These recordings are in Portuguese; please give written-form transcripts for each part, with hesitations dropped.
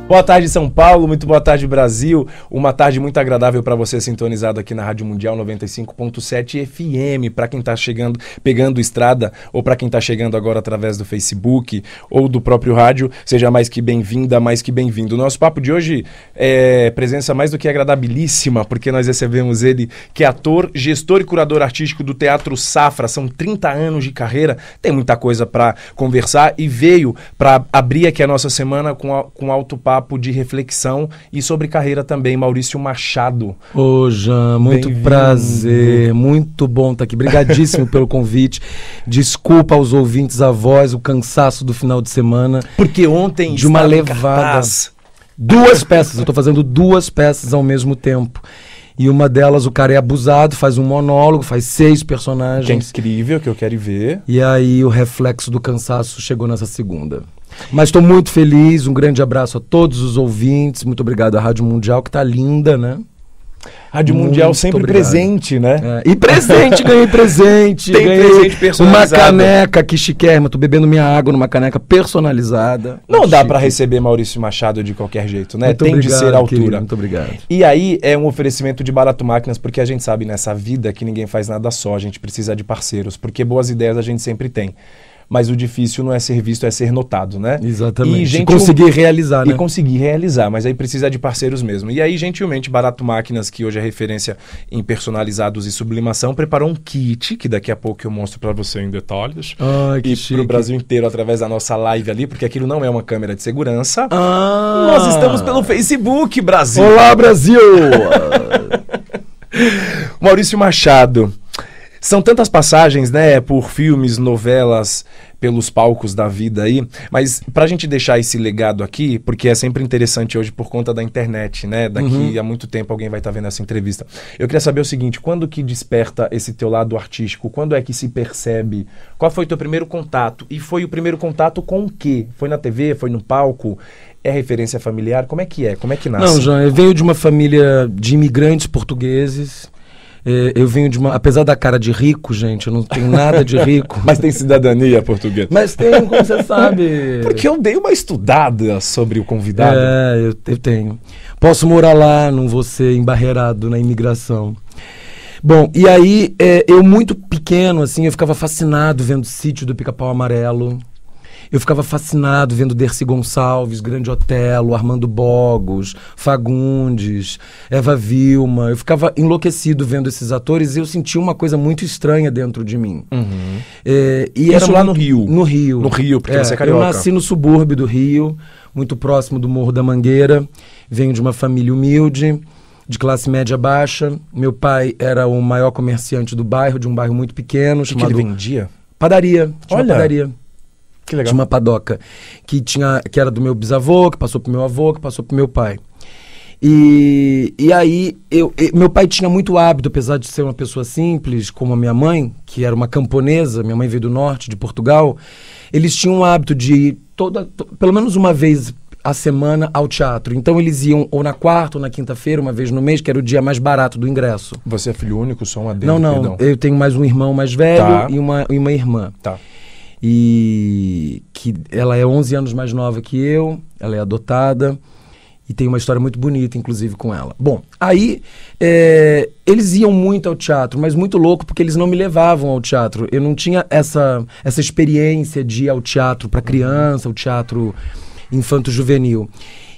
Boa tarde, São Paulo, muito boa tarde, Brasil. Uma tarde muito agradável para você sintonizado aqui na Rádio Mundial 95.7 FM. Para quem está chegando, pegando estrada, ou para quem está chegando agora através do Facebook ou do próprio rádio, seja mais que bem-vinda, mais que bem-vindo. O nosso papo de hoje é presença mais do que agradabilíssima, porque nós recebemos ele, que é ator, gestor e curador artístico do Teatro Safra. São 30 anos de carreira, tem muita coisa para conversar e veio para abrir aqui a nossa semana com alto papo de reflexão e sobre carreira também, Maurício Machado. Ô, Jean, muito prazer, muito bom estar aqui. Obrigadíssimo pelo convite. Desculpa aos ouvintes a voz, o cansaço do final de semana. Porque ontem de uma levada. Duas peças, eu estou fazendo duas peças ao mesmo tempo. E uma delas, o cara é abusado, faz um monólogo, faz 6 personagens. Que é incrível, que eu quero ver. E aí o reflexo do cansaço chegou nessa segunda. Mas estou muito feliz, um grande abraço a todos os ouvintes, muito obrigado à Rádio Mundial, que tá linda, né? Rádio Mundial sempre presente, né? E presente, ganhei presente. Tem presente personalizado. Uma caneca que chiquérrima, tô bebendo minha água numa caneca personalizada. Não dá para receber Maurício Machado de qualquer jeito, né? Muito Tem obrigado, de ser à altura. Querido, muito obrigado. E aí é um oferecimento de Barato Máquinas, porque a gente sabe nessa vida que ninguém faz nada só, a gente precisa de parceiros, porque boas ideias a gente sempre tem. Mas o difícil não é ser visto, é ser notado, né? Exatamente. E conseguir realizar, né? E conseguir realizar, mas aí precisa de parceiros mesmo. E aí, gentilmente, Barato Máquinas, que hoje é referência em personalizados e sublimação, preparou um kit, que daqui a pouco eu mostro para você em detalhes. Ai, que e chique. pro Brasil inteiro, através da nossa live ali, porque aquilo não é uma câmera de segurança. Nós estamos pelo Facebook, Brasil! Olá, Brasil! Maurício Machado. São tantas passagens, né, por filmes, novelas, pelos palcos da vida aí, mas pra gente deixar esse legado aqui, porque é sempre interessante hoje por conta da internet, né, daqui a muito tempo alguém vai estar vendo essa entrevista. Eu queria saber o seguinte, quando que desperta esse teu lado artístico? Quando é que se percebe? Qual foi o teu primeiro contato? E foi o primeiro contato com o quê? Foi na TV? Foi no palco? É referência familiar? Como é que é? Como é que nasce? Não, João, eu venho de uma família de imigrantes portugueses. Eu venho de uma... Apesar da cara de rico, gente, eu não tenho nada de rico. Mas tem cidadania portuguesa. Mas tem, como você sabe. Porque eu dei uma estudada sobre o convidado. Eu tenho. Posso morar lá, não vou ser embarreirado na imigração. Bom, e aí, eu muito pequeno, assim, eu ficava fascinado vendo o Sítio do Pica-Pau Amarelo. Eu ficava fascinado vendo Dercy Gonçalves, Grande Otelo, Armando Bogos, Fagundes, Eva Vilma. Eu ficava enlouquecido vendo esses atores e eu sentia uma coisa muito estranha dentro de mim. E isso lá no Rio? No Rio. No Rio, porque você é carioca. Eu nasci no subúrbio do Rio, muito próximo do Morro da Mangueira. Venho de uma família humilde, de classe média baixa. Meu pai era o maior comerciante do bairro, de um bairro muito pequeno. Que ele vendia? Padaria. Tinha uma padaria. Que legal. Tinha uma padoca que era do meu bisavô, que passou pro meu avô, que passou pro meu pai. E aí, meu pai tinha muito hábito, apesar de ser uma pessoa simples, como a minha mãe, que era uma camponesa, minha mãe veio do norte, de Portugal, eles tinham o hábito de ir pelo menos uma vez a semana ao teatro. Então eles iam ou na quarta ou na quinta-feira, uma vez no mês, que era o dia mais barato do ingresso. Você é filho único, só um adendo? Não, perdão. Eu tenho mais um irmão mais velho e uma irmã. Tá. E que ela é 11 anos mais nova que eu, ela é adotada e tem uma história muito bonita, inclusive, com ela. Bom, aí eles iam muito ao teatro, mas muito louco porque eles não me levavam ao teatro. Eu não tinha essa experiência de ir ao teatro para criança, o teatro infanto-juvenil.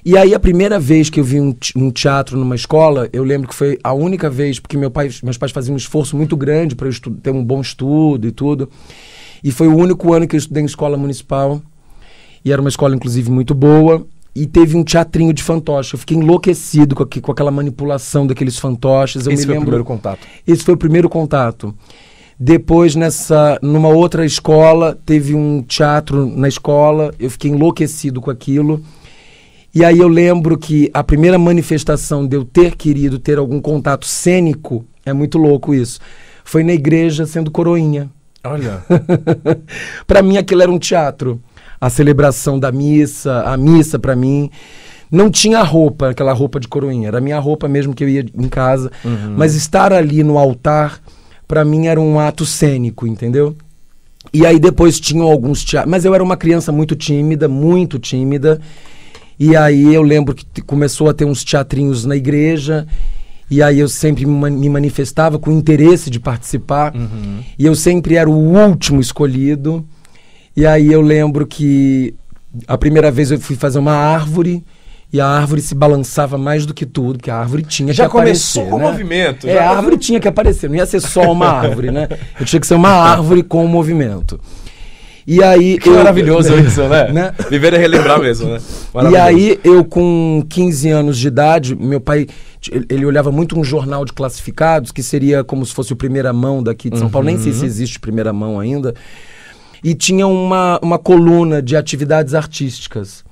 E aí a primeira vez que eu vi um teatro numa escola, eu lembro que foi a única vez, porque meus pais faziam um esforço muito grande para eu ter um bom estudo e tudo. E foi o único ano que eu estudei em escola municipal. E era uma escola, inclusive, muito boa. E teve um teatrinho de fantoche. Eu fiquei enlouquecido com aquela manipulação daqueles fantoches. Esse foi o primeiro contato? Esse foi o primeiro contato. Depois, numa outra escola, teve um teatro na escola. Eu fiquei enlouquecido com aquilo. E aí eu lembro que a primeira manifestação de eu ter querido ter algum contato cênico, é muito louco isso, foi na igreja sendo coroinha. Olha. Para mim aquilo era um teatro. A celebração da missa, a missa para mim não tinha roupa, aquela roupa de coroinha, era a minha roupa mesmo que eu ia em casa, mas estar ali no altar para mim era um ato cênico, entendeu? E aí depois tinham alguns teatros, mas eu era uma criança muito tímida, E aí eu lembro que começou a ter uns teatrinhos na igreja, e aí eu sempre me manifestava com interesse de participar, e eu sempre era o último escolhido. E aí eu lembro que a primeira vez eu fui fazer uma árvore, e a árvore se balançava mais do que tudo, porque a árvore tinha que aparecer. Já começou com o movimento. A árvore tinha que aparecer, não ia ser só uma árvore, né? Eu tinha que ser uma árvore com movimento. E aí que maravilhoso isso, né? Viver é relembrar mesmo, né? E aí eu com 15 anos de idade, meu pai, ele olhava muito um jornal de classificados, que seria como se fosse o Primeira Mão daqui de São Paulo, nem sei se existe Primeira Mão ainda, e tinha uma coluna de atividades artísticas.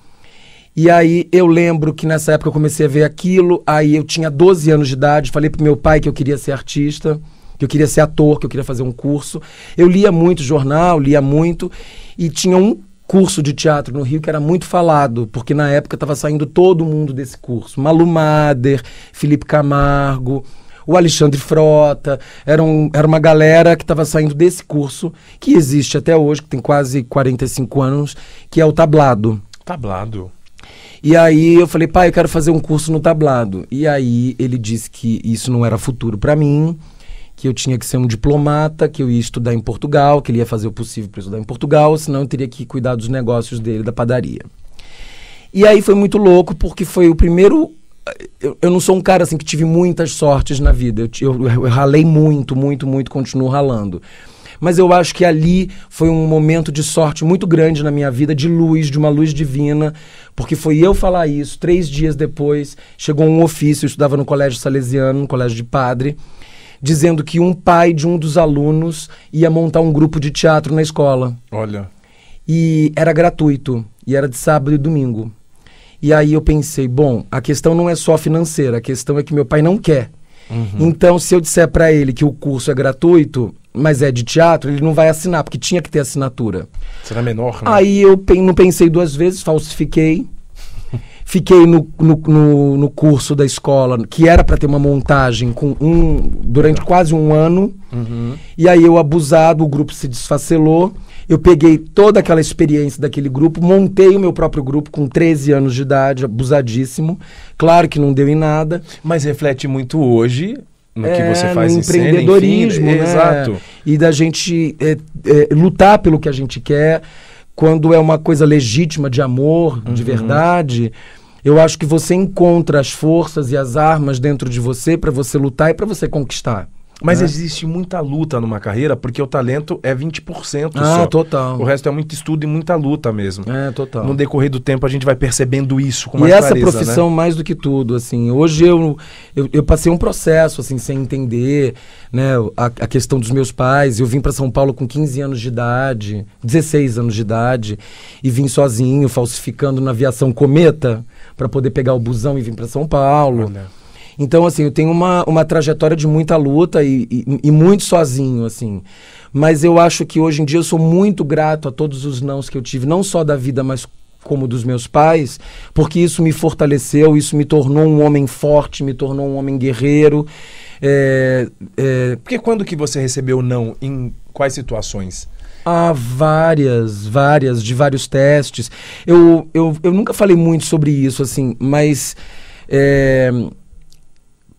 E aí eu lembro que nessa época eu comecei a ver aquilo, aí eu tinha 12 anos de idade, falei pro meu pai que eu queria ser artista, que eu queria ser ator, que eu queria fazer um curso. Eu lia muito jornal, lia muito, e tinha um curso de teatro no Rio que era muito falado, porque na época estava saindo todo mundo desse curso. Malu Mader, Felipe Camargo, o Alexandre Frota, era uma galera que estava saindo desse curso, que existe até hoje, que tem quase 45 anos, que é o Tablado. Tablado. E aí eu falei, pai, eu quero fazer um curso no Tablado. E aí ele disse que isso não era futuro para mim, que eu tinha que ser um diplomata, que eu ia estudar em Portugal, que ele ia fazer o possível para estudar em Portugal, senão eu teria que cuidar dos negócios dele, da padaria. E aí foi muito louco, porque foi o primeiro... Eu não sou um cara assim que tive muitas sortes na vida, eu ralei muito, continuo ralando. Mas eu acho que ali foi um momento de sorte muito grande na minha vida, de luz, de uma luz divina, porque foi eu falar isso, 3 dias depois, chegou um ofício, eu estudava no colégio salesiano, no colégio de padre, dizendo que um pai de um dos alunos ia montar um grupo de teatro na escola. Olha. E era gratuito, e era de sábado e domingo. E aí eu pensei, bom, a questão não é só financeira, a questão é que meu pai não quer. Então, se eu disser para ele que o curso é gratuito, mas é de teatro, ele não vai assinar, porque tinha que ter assinatura. Será menor, né? Aí eu não pensei 2 vezes, falsifiquei. Fiquei no curso da escola, que era para ter uma montagem durante quase um ano. E aí eu, abusado, o grupo se desfacelou. Eu peguei toda aquela experiência daquele grupo, montei o meu próprio grupo com 13 anos de idade, abusadíssimo. Claro que não deu em nada. Mas reflete muito hoje no que você faz no em cena, empreendedorismo, enfim, né? Exato. E da gente lutar pelo que a gente quer, quando é uma coisa legítima de amor, de verdade. Eu acho que você encontra as forças e as armas dentro de você para você lutar e para você conquistar. Mas existe muita luta numa carreira, porque o talento é 20% só. Ah, total. O resto é muito estudo e muita luta mesmo. É, total. No decorrer do tempo a gente vai percebendo isso com mais clareza. clareza, E essa profissão, né? Mais do que tudo, assim, hoje eu passei um processo, assim, sem entender, né, a questão dos meus pais. Eu vim para São Paulo com 15 anos de idade, 16 anos de idade, e vim sozinho, falsificando na aviação Cometa, para poder pegar o busão e vir para São Paulo. Olha. Então, assim, eu tenho uma trajetória de muita luta e muito sozinho, assim. Mas eu acho que hoje em dia eu sou muito grato a todos os nãos que eu tive, não só da vida, mas como dos meus pais, porque isso me fortaleceu, isso me tornou um homem forte, me tornou um homem guerreiro. Porque quando que você recebeu não? Em quais situações? Várias, de vários testes. Eu nunca falei muito sobre isso, assim, mas...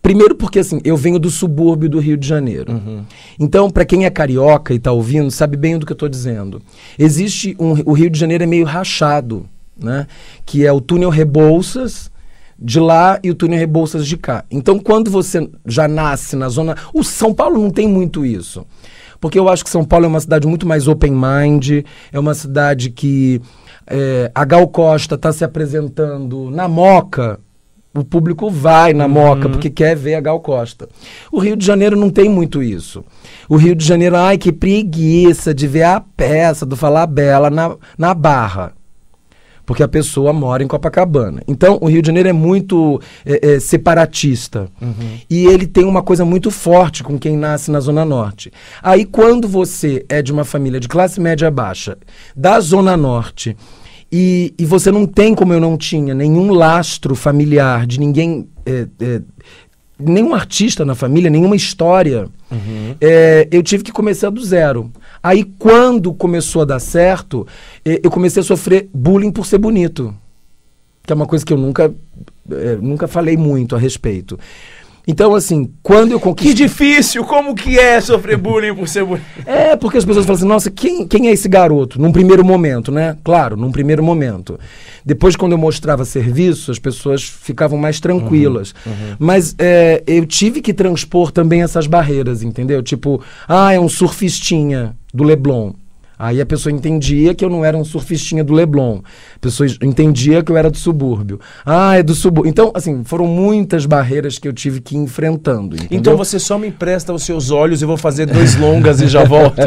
Primeiro porque, assim, eu venho do subúrbio do Rio de Janeiro. Então, para quem é carioca e tá ouvindo, sabe bem do que eu tô dizendo. Existe o Rio de Janeiro é meio rachado, né? Que é o túnel Rebouças de lá e o túnel Rebouças de cá. Então, quando você já nasce na zona... O São Paulo não tem muito isso. Porque eu acho que São Paulo é uma cidade muito mais open mind, é uma cidade que a Gal Costa está se apresentando na Moca. O público vai na Moca porque quer ver a Gal Costa. O Rio de Janeiro não tem muito isso. O Rio de Janeiro, ai, que preguiça de ver a peça do Falabella na Barra. Porque a pessoa mora em Copacabana. Então, o Rio de Janeiro é muito separatista. E ele tem uma coisa muito forte com quem nasce na Zona Norte. Aí, quando você é de uma família de classe média baixa, da Zona Norte... E você não tem, como eu não tinha, nenhum lastro familiar de ninguém, nenhum artista na família, nenhuma história. Eu tive que começar do zero. Aí, quando começou a dar certo, eu comecei a sofrer bullying por ser bonito. que é uma coisa que eu nunca falei muito a respeito. Então, assim, quando eu conquistei... Que difícil! Como que é sofrer bullying por ser bonito? Porque as pessoas falam assim, nossa, quem é esse garoto? Num primeiro momento, né? Claro, num primeiro momento. Depois, quando eu mostrava serviço, as pessoas ficavam mais tranquilas. Mas eu tive que transpor também essas barreiras, entendeu? Tipo, é um surfistinha do Leblon. Aí a pessoa entendia que eu não era um surfistinha do Leblon. A pessoa entendia que eu era do subúrbio. É do subúrbio. Então, assim, foram muitas barreiras que eu tive que ir enfrentando. Entendeu? Então você só me empresta os seus olhos e eu vou fazer 2 longas e já volto.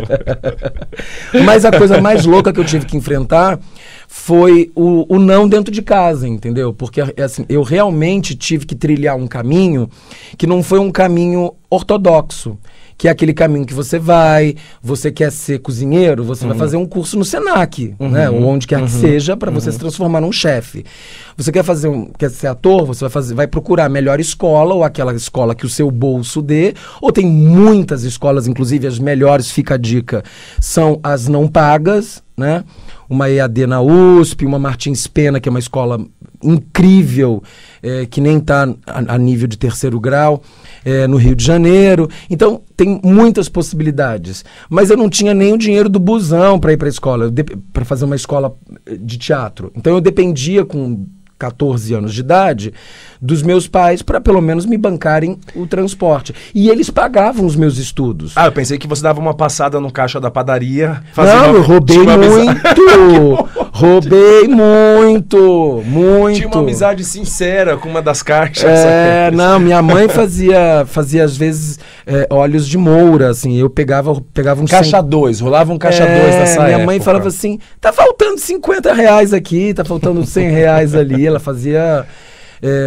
Mas a coisa mais louca que eu tive que enfrentar foi o não dentro de casa, entendeu? Porque, assim, eu realmente tive que trilhar um caminho que não foi um caminho ortodoxo. Que é aquele caminho que você quer ser cozinheiro, você vai fazer um curso no Senac, né? Ou onde quer que seja, para você se transformar num chefe. Você quer ser ator, você vai procurar a melhor escola, ou aquela escola que o seu bolso dê, ou tem muitas escolas, inclusive as melhores, fica a dica, são as não pagas, né? Uma EAD na USP, uma Martins Pena, que é uma escola incrível, que nem está a nível de 3º grau, no Rio de Janeiro. Então, tem muitas possibilidades. Mas eu não tinha nem o dinheiro do busão para ir para a escola, para fazer uma escola de teatro. Então, eu dependia, com 14 anos de idade, dos meus pais para pelo menos me bancarem o transporte. E eles pagavam os meus estudos. Eu pensei que você dava uma passada no caixa da padaria. Não, eu roubei muito! Roubei muito! Tinha uma amizade sincera com uma das caixas. Não, minha mãe fazia às vezes óleos de moura, assim, eu pegava um... Caixa 2, rolava um caixa 2 nessa época. Minha mãe falava assim, tá faltando R$50 aqui, tá faltando R$100 ali, ela fazia...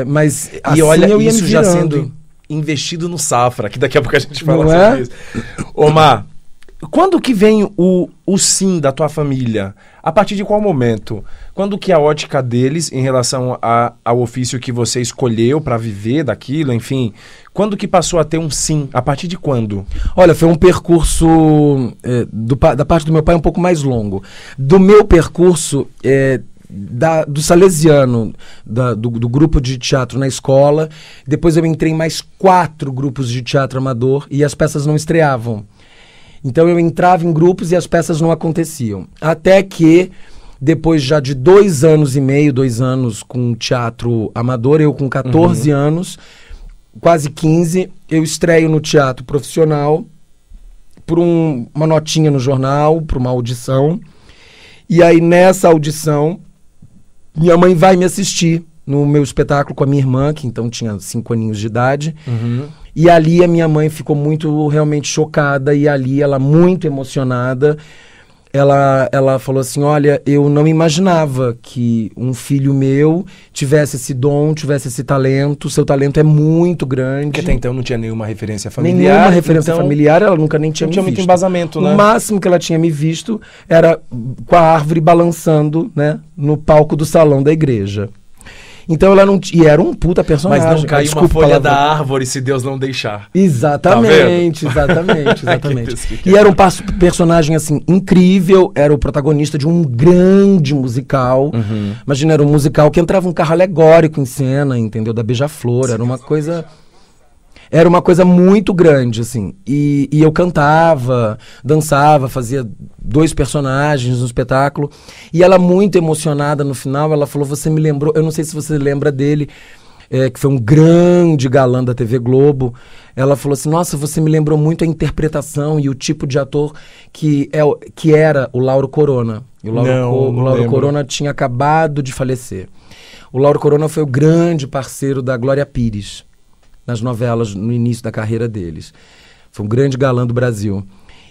mas assim, e olha, eu ia isso me já virando. sendo investido no Safra, que daqui a pouco a gente fala Não sobre isso. Omar, quando que vem o sim da tua família? A partir de qual momento? Quando que a ótica deles em relação ao ofício que você escolheu para viver daquilo, enfim, quando que passou a ter um sim? A partir de quando? Olha, foi um percurso da parte do meu pai um pouco mais longo. Do meu percurso... do Salesiano, do grupo de teatro na escola. Depois eu entrei em mais 4 grupos de teatro amador e as peças não estreavam. Então eu entrava em grupos e as peças não aconteciam. Até que, depois já de 2 anos e meio, 2 anos com teatro amador, eu com 14 anos, quase 15, eu estreio no teatro profissional por uma notinha no jornal, por uma audição. E aí nessa audição... minha mãe vai me assistir no meu espetáculo com a minha irmã, que então tinha 5 aninhos de idade. E ali a minha mãe ficou muito realmente chocada, e ali ela muito emocionada. Ela falou assim, olha, eu não imaginava que um filho meu tivesse esse dom, tivesse esse talento. Seu talento é muito grande. Porque até então não tinha nenhuma referência familiar. Nenhuma referência familiar, ela nunca nem tinha me visto. Não tinha muito embasamento, né? O máximo que ela tinha me visto era com a árvore balançando, né, no palco do salão da igreja. Então ela não... E era um puta personagem. Mas não caiu uma folha da árvore se Deus não deixar. Exatamente, tá exatamente. E era um personagem, assim, incrível. Era o protagonista de um grande musical. Imagina, era um musical que entrava um carro alegórico em cena, entendeu? Da Beija-Flor. Era uma coisa... Era uma coisa muito grande, assim. E eu cantava, dançava, fazia 2 personagens no espetáculo. E ela, muito emocionada no final, ela falou, você me lembrou... Eu não sei se você lembra dele, que foi um grande galã da TV Globo. Ela falou assim, nossa, você me lembrou muito a interpretação e o tipo de ator que era o Lauro Corona. E o Lauro Corona tinha acabado de falecer. O Lauro Corona foi o grande parceiro da Glória Pires nas novelas no início da carreira deles. Foi um grande galã do Brasil.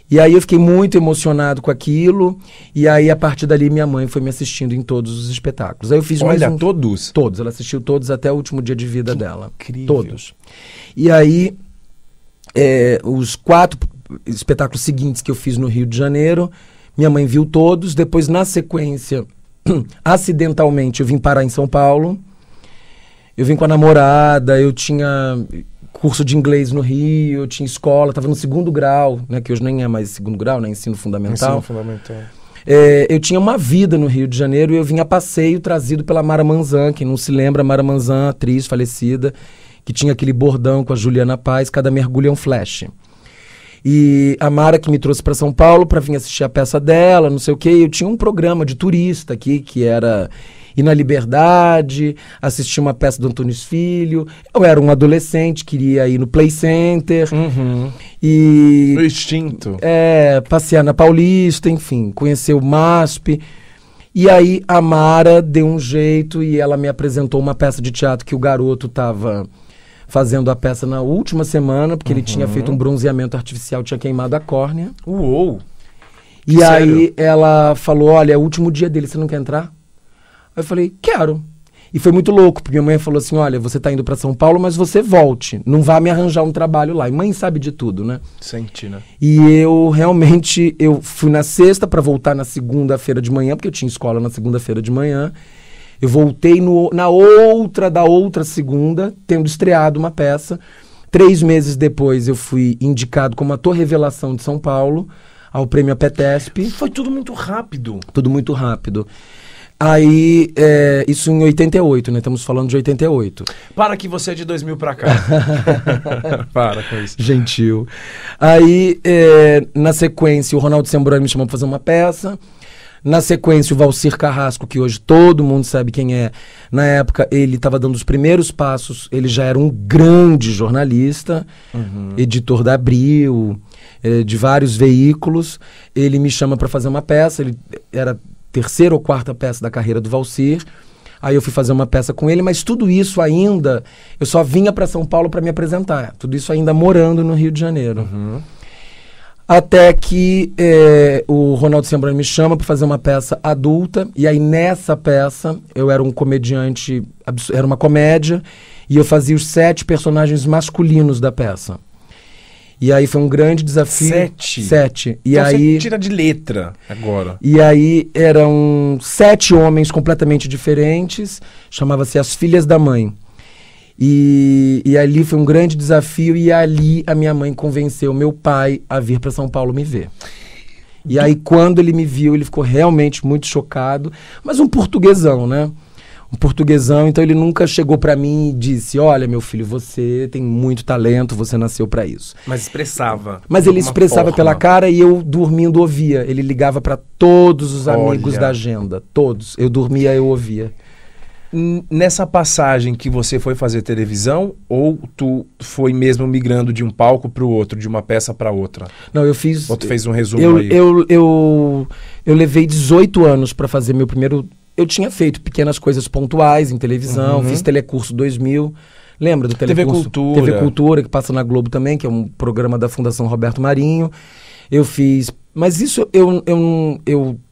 E aí eu fiquei muito emocionado com aquilo, e aí a partir dali minha mãe foi me assistindo em todos os espetáculos. Aí eu fiz mais todos? Todos, ela assistiu todos até o último dia de vida dela. Incrível. Todos. E aí, os 4 espetáculos seguintes que eu fiz no Rio de Janeiro, minha mãe viu todos, depois na sequência, acidentalmente eu vim parar em São Paulo. Eu vim com a namorada, eu tinha curso de inglês no Rio, eu tinha escola, estava no 2º grau, né, que hoje nem é mais 2º grau, né, ensino fundamental. eu tinha uma vida no Rio de Janeiro e eu vim a passeio trazido pela Mara Manzan. Quem não se lembra, Mara Manzan, atriz falecida, que tinha aquele bordão com a Juliana Paz, cada mergulho é um flash. E a Mara que me trouxe para São Paulo para vir assistir a peça dela, não sei o quê. Eu tinha um programa de turista aqui, que era ir na Liberdade, assistir uma peça do Antunes Filho. Eu era um adolescente, queria ir no Play Center. E no instinto. Passear na Paulista, enfim, conhecer o MASP. E aí a Mara deu um jeito e ela me apresentou uma peça de teatro que o garoto estava fazendo a peça na última semana, porque ele tinha feito um bronzeamento artificial, tinha queimado a córnea. Uou! E aí ela falou, olha, é o último dia dele, você não quer entrar? Aí eu falei, quero. E foi muito louco, porque minha mãe falou assim, olha, você tá indo pra São Paulo, mas você volte, não vá me arranjar um trabalho lá. E mãe sabe de tudo, né? Sente, né? E eu realmente, eu fui na sexta pra voltar na segunda-feira de manhã, porque eu tinha escola na segunda-feira de manhã. Eu voltei na outra segunda, tendo estreado uma peça. 3 meses depois eu fui indicado como ator revelação de São Paulo, ao Prêmio APTESP. Foi tudo muito rápido. Tudo muito rápido. Aí, isso em 88, né? Estamos falando de 88. Para que você é de 2000 pra cá. Para com isso. Gentil. Aí, na sequência, o Ronaldo Sembroni me chamou para fazer uma peça. Na sequência, o Valcir Carrasco, que hoje todo mundo sabe quem é. Na época, ele estava dando os primeiros passos. Ele já era um grande jornalista, editor da Abril, de vários veículos. Ele me chama para fazer uma peça. Ele era a 3ª ou 4ª peça da carreira do Valcir. Aí eu fui fazer uma peça com ele, mas tudo isso ainda... Eu só vinha para São Paulo para me apresentar. Tudo isso ainda morando no Rio de Janeiro. Até que o Ronaldo Sembroni me chama para fazer uma peça adulta. E aí nessa peça eu era um comediante, era uma comédia, e eu fazia os 7 personagens masculinos da peça. E aí foi um grande desafio. 7? E então aí, você tira de letra agora. E aí eram 7 homens completamente diferentes, chamava-se As Filhas da Mãe. E ali foi um grande desafio, e ali a minha mãe convenceu meu pai a vir para São Paulo me ver. E aí quando ele me viu, ele ficou realmente muito chocado, mas um portuguesão, né? Um portuguesão, então ele nunca chegou para mim e disse, olha meu filho, você tem muito talento, você nasceu para isso. Mas expressava. Mas ele expressava pela cara e eu dormindo ouvia. Ele ligava para todos os amigos da agenda, todos. Eu dormia, eu ouvia. Nessa passagem que você foi fazer televisão, ou tu foi mesmo migrando de um palco para o outro, de uma peça para outra? Não, eu fiz... Ou tu fez um resumo aí? Eu levei 18 anos para fazer meu primeiro... Eu tinha feito pequenas coisas pontuais em televisão, fiz Telecurso 2000. Lembra do Telecurso? TV Cultura, que passa na Globo também, que é um programa da Fundação Roberto Marinho. Eu fiz... Mas isso eu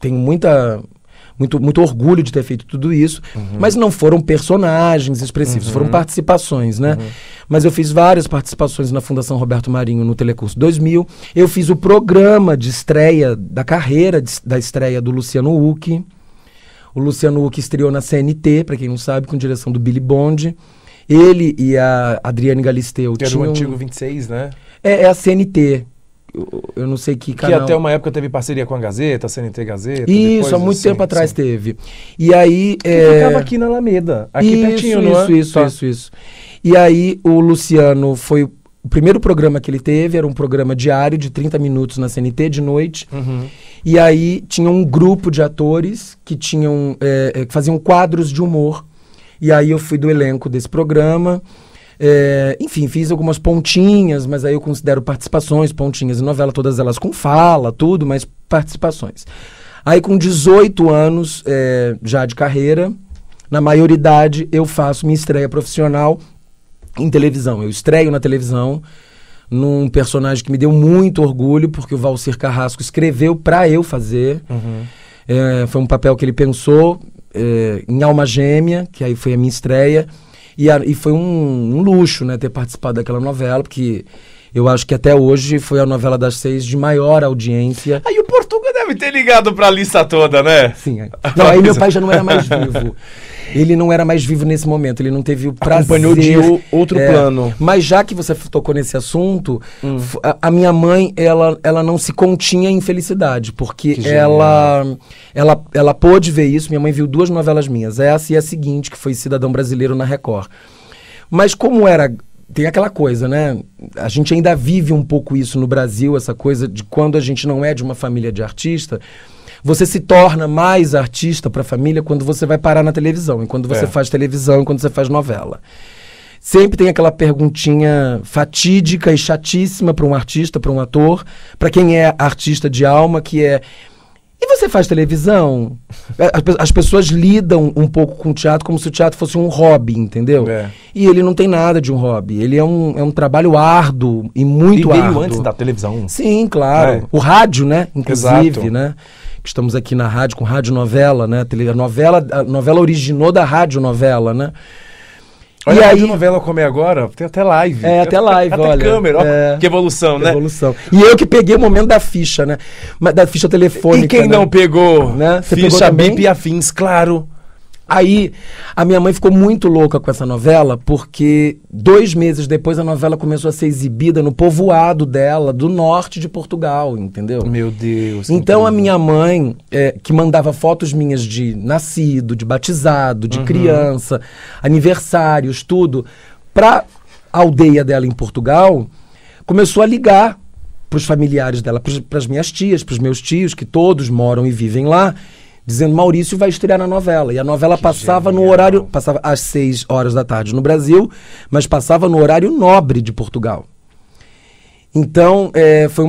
tenho muito orgulho de ter feito tudo isso, mas não foram personagens expressivos, foram participações, né? Mas eu fiz várias participações na Fundação Roberto Marinho no Telecurso 2000. Eu fiz o programa de estreia da carreira, da estreia do Luciano Huck. O Luciano Huck estreou na CNT, para quem não sabe, com direção do Billy Bond. Ele e a Adriane Galisteu tinham... Era o antigo 26, né? É a CNT. Eu não sei que canal... Que até uma época teve parceria com a Gazeta, a CNT Gazeta. Isso, há muito tempo atrás teve. E aí... Que ficava aqui na Alameda, aqui pertinho, não é? Isso. E aí o Luciano foi... O primeiro programa que ele teve era um programa diário de 30 minutos na CNT de noite. E aí tinha um grupo de atores que tinham que faziam quadros de humor. E aí eu fui do elenco desse programa. Enfim, fiz algumas pontinhas, mas aí eu considero participações, pontinhas em novela, todas elas com fala, tudo, mas participações. Aí com 18 anos já de carreira, na maioridade, eu faço minha estreia profissional em televisão. Eu estreio na televisão num personagem que me deu muito orgulho, porque o Valcir Carrasco escreveu para eu fazer. Foi um papel que ele pensou em Alma Gêmea, que aí foi a minha estreia. E foi um luxo, né, ter participado daquela novela, porque Eu acho que até hoje foi a novela das 6 de maior audiência. Aí o Portuga deve ter ligado pra lista toda, né? Sim. Não, aí meu pai já não era mais vivo. Ele não era mais vivo nesse momento, ele não teve o prazer. Acompanhou de outro plano. Mas já que você tocou nesse assunto, a minha mãe, ela não se continha em felicidade, porque ela pôde ver isso. Minha mãe viu 2 novelas minhas, essa e a seguinte, que foi Cidadão Brasileiro na Record. Mas como era... Tem aquela coisa, né? A gente ainda vive um pouco isso no Brasil, essa coisa de quando a gente não é de uma família de artista... Você se torna mais artista para a família quando você vai parar na televisão, e quando você faz televisão, e quando você faz novela. Sempre tem aquela perguntinha fatídica e chatíssima para um artista, para um ator, para quem é artista de alma, que é: e você faz televisão? As pessoas lidam um pouco com o teatro como se o teatro fosse um hobby, entendeu? E ele não tem nada de um hobby. Ele é um trabalho árduo e muito árduo. E veio antes da televisão. Sim, claro. O rádio, né? Inclusive, né? Estamos aqui na rádio com radionovela, né? A novela originou da radionovela, né? Olha, a radionovela como é agora, tem até live. Até live, até olha. Câmera, ó, que evolução, né? Evolução. E eu que peguei o momento da ficha, né? Da ficha telefônica. E quem não pegou? Né? Você ficha BIP e afins, claro. Aí, a minha mãe ficou muito louca com essa novela, porque 2 meses depois a novela começou a ser exibida no povoado dela, do norte de Portugal, entendeu? Meu Deus. Então a minha mãe, que mandava fotos minhas de nascido, de batizado, de criança, aniversários, tudo, pra aldeia dela em Portugal, começou a ligar pros familiares dela, pras minhas tias, pros meus tios, que todos moram e vivem lá, dizendo: Maurício vai estrear na novela. E a novela passava no horário... Passava às 6 horas da tarde no Brasil, mas passava no horário nobre de Portugal. Então, foi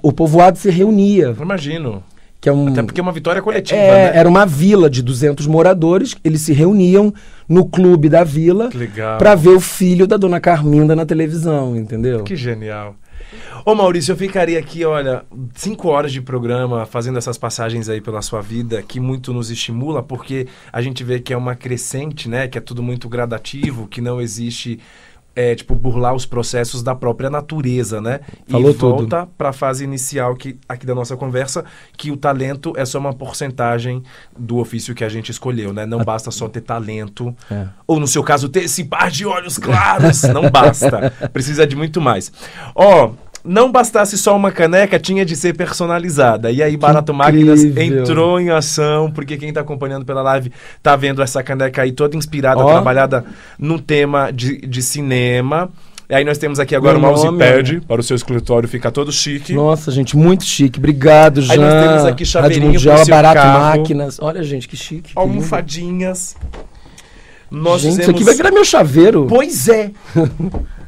o povoado se reunia. Imagino. Que é até porque é uma vitória coletiva, né? Era uma vila de 200 moradores. Eles se reuniam no clube da vila para ver o filho da dona Carminda na televisão, entendeu? Que genial. Ô Maurício, eu ficaria aqui, olha, 5 horas de programa fazendo essas passagens aí pela sua vida, que muito nos estimula, porque a gente vê que é uma crescente, né? Que é tudo muito gradativo, que não existe, burlar os processos da própria natureza, né? Falou e volta para a fase inicial aqui da nossa conversa, que o talento é só uma porcentagem do ofício que a gente escolheu, né? Não basta só ter talento, ou no seu caso ter esse par de olhos claros, não basta. Precisa de muito mais. Não bastasse só uma caneca, tinha de ser personalizada. E aí Barato Máquinas entrou em ação, porque quem está acompanhando pela live está vendo essa caneca aí toda inspirada, trabalhada no tema de cinema. E aí nós temos aqui agora o mousepad para o seu escritório ficar todo chique. Nossa, gente, muito chique. Obrigado, Jean. Aí nós temos aqui chaveirinho para o seu Barato carro. Máquinas. Olha, gente, que chique. Almofadinhas. Isso aqui vai virar meu chaveiro. Pois é.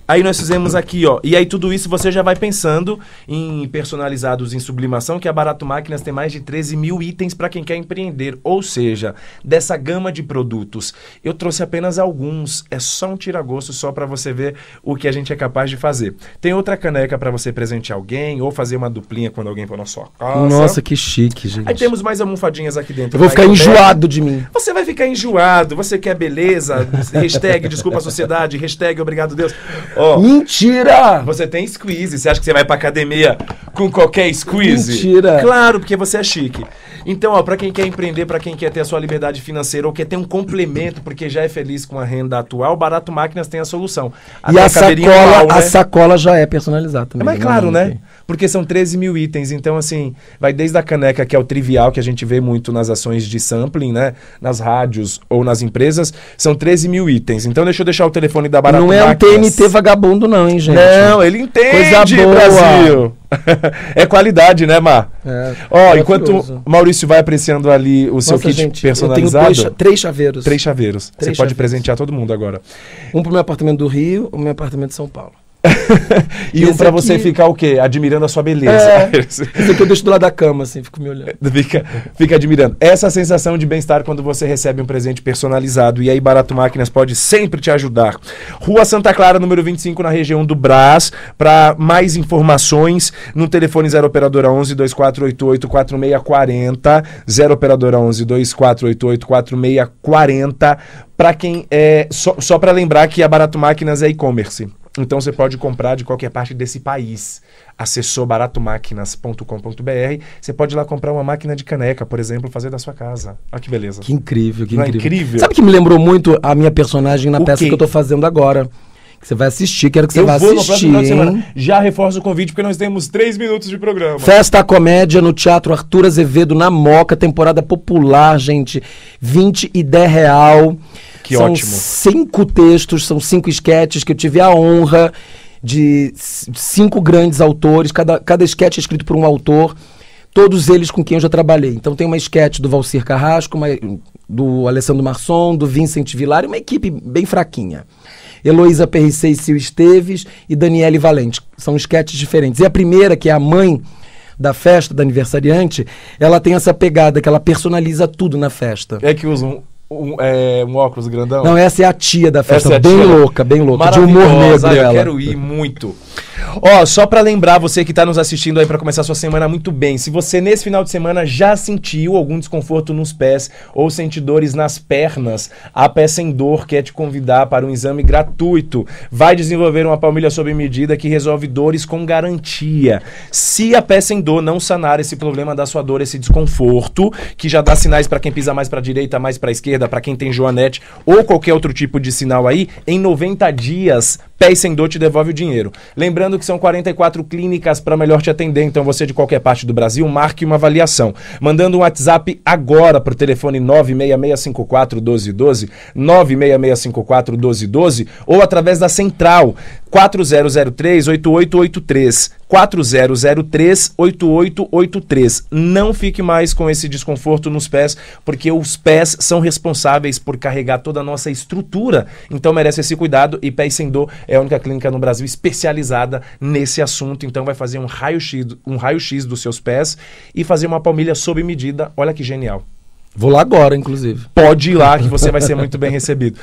Aí nós fizemos aqui, ó. E aí tudo isso você já vai pensando em personalizados em sublimação, que a Barato Máquinas tem mais de 13 mil itens para quem quer empreender. Ou seja, dessa gama de produtos, eu trouxe apenas alguns. É só um tira-gosto só para você ver o que a gente é capaz de fazer. Tem outra caneca para você presentear alguém ou fazer uma duplinha quando alguém for na sua casa. Nossa, que chique, gente. Aí temos mais almofadinhas aqui dentro. Eu vou ficar enjoado de mim. Você vai ficar enjoado. Você quer beleza? Hashtag desculpa a sociedade. Hashtag obrigado Deus. Mentira! Você tem squeeze. Você acha que você vai pra academia com qualquer squeeze? Mentira! Claro, porque você é chique. Então, pra quem quer empreender, pra quem quer ter a sua liberdade financeira ou quer ter um complemento porque já é feliz com a renda atual, Barato Máquinas tem a solução. E a sacola já é personalizada também. Mas claro, né? Porque são 13 mil itens. Então, assim, vai desde a caneca, que é o trivial, que a gente vê muito nas ações de sampling, né? Nas rádios ou nas empresas. São 13 mil itens. Então, deixa eu deixar o telefone da Barato Máquinas. Não é um TNT vagabundo não, hein, gente? Não, ele entende, coisa boa. Brasil. É qualidade, né, Mar? Enquanto o Maurício vai apreciando ali o seu kit personalizado. Eu tenho 3 chaveiros. 3 chaveiros. Você pode presentear todo mundo agora. Um pro meu apartamento do Rio, um pro meu apartamento de São Paulo. E um pra você ficar o quê? Admirando a sua beleza. Esse aqui eu deixo do lado da cama, assim, fico me olhando. Fica admirando. Essa sensação de bem-estar quando você recebe um presente personalizado. E aí Barato Máquinas pode sempre te ajudar. Rua Santa Clara, número 25, na região do Brás. Para mais informações, no telefone 0 operadora 11 2488 4640. 0 operadora 11 2488 4640. Para quem só para lembrar que a Barato Máquinas é e-commerce. Então você pode comprar de qualquer parte desse país. Acessou baratomaquinas.com.br. Você pode ir lá comprar uma máquina de caneca, por exemplo, fazer da sua casa. Olha que beleza. Que incrível, que Não é incrível. incrível? Sabe que me lembrou muito a minha personagem na O peça quê? que eu tô fazendo agora? Que você vai assistir, quero que você Eu vá vou no assistir. próximo final de semana. Hein? Já reforço o convite, porque nós temos 3 minutos de programa. Festa à Comédia no Teatro Arthur Azevedo, na Moca, temporada popular, gente. 20 e 10 real. Que são ótimo. 5 textos, são 5 esquetes que eu tive a honra de 5 grandes autores. Cada esquete é escrito por um autor, todos eles com quem eu já trabalhei. Então tem uma esquete do Valcir Carrasco, do Alessandro Marçom, do Vincent Vilar, uma equipe bem fraquinha. Heloísa Perricet e Sil Esteves e Daniele Valente. São esquetes diferentes. E a primeira, que é a mãe da festa, da aniversariante, ela tem essa pegada que ela personaliza tudo na festa. É que usa um óculos grandão? Não, essa é a tia da festa, Essa é a bem tia. louca, de humor negro Eu ela. quero ir muito. Ó, só pra lembrar você que tá nos assistindo aí pra começar sua semana muito bem, se você nesse final de semana já sentiu algum desconforto nos pés ou sente dores nas pernas, a Peça em Dor quer te convidar para um exame gratuito. Vai desenvolver uma palmilha sob medida que resolve dores com garantia. Se a Peça em Dor não sanar esse problema da sua dor, esse desconforto, que já dá sinais pra quem pisa mais pra direita, mais pra esquerda, pra quem tem joanete ou qualquer outro tipo de sinal aí, em 90 dias, Pés Sem Dor te devolve o dinheiro. Lembrando que são 44 clínicas para melhor te atender, então você de qualquer parte do Brasil, marque uma avaliação. Mandando um WhatsApp agora para o telefone 96654-1212, 96654-1212, ou através da central 4003-8883, 4003-8883. Não fique mais com esse desconforto nos pés, porque os pés são responsáveis por carregar toda a nossa estrutura, então merece esse cuidado, e Pés Sem Dor é a única clínica no Brasil especializada nesse assunto, então vai fazer um raio-x dos seus pés e fazer uma palmilha sob medida. Olha que genial. Vou lá agora, inclusive. Pode ir lá que você vai ser muito bem recebido.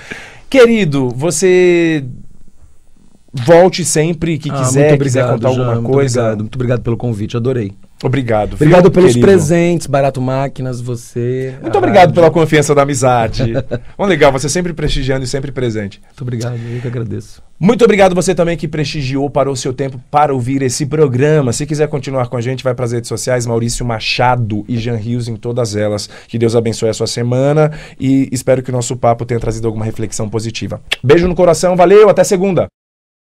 Querido, você volte sempre que quiser contar alguma coisa. Muito obrigado pelo convite, adorei. Obrigado. Obrigado viu, pelos querido? presentes, Barato Máquinas, você. Muito obrigado pela confiança da amizade. Bom, legal, você sempre prestigiando e sempre presente. Muito obrigado, eu que agradeço. Muito obrigado você também que prestigiou, parou o seu tempo para ouvir esse programa. Se quiser continuar com a gente, vai para as redes sociais, Maurício Machado e Jean Rios em todas elas. Que Deus abençoe a sua semana e espero que o nosso papo tenha trazido alguma reflexão positiva. Beijo no coração, valeu, até segunda!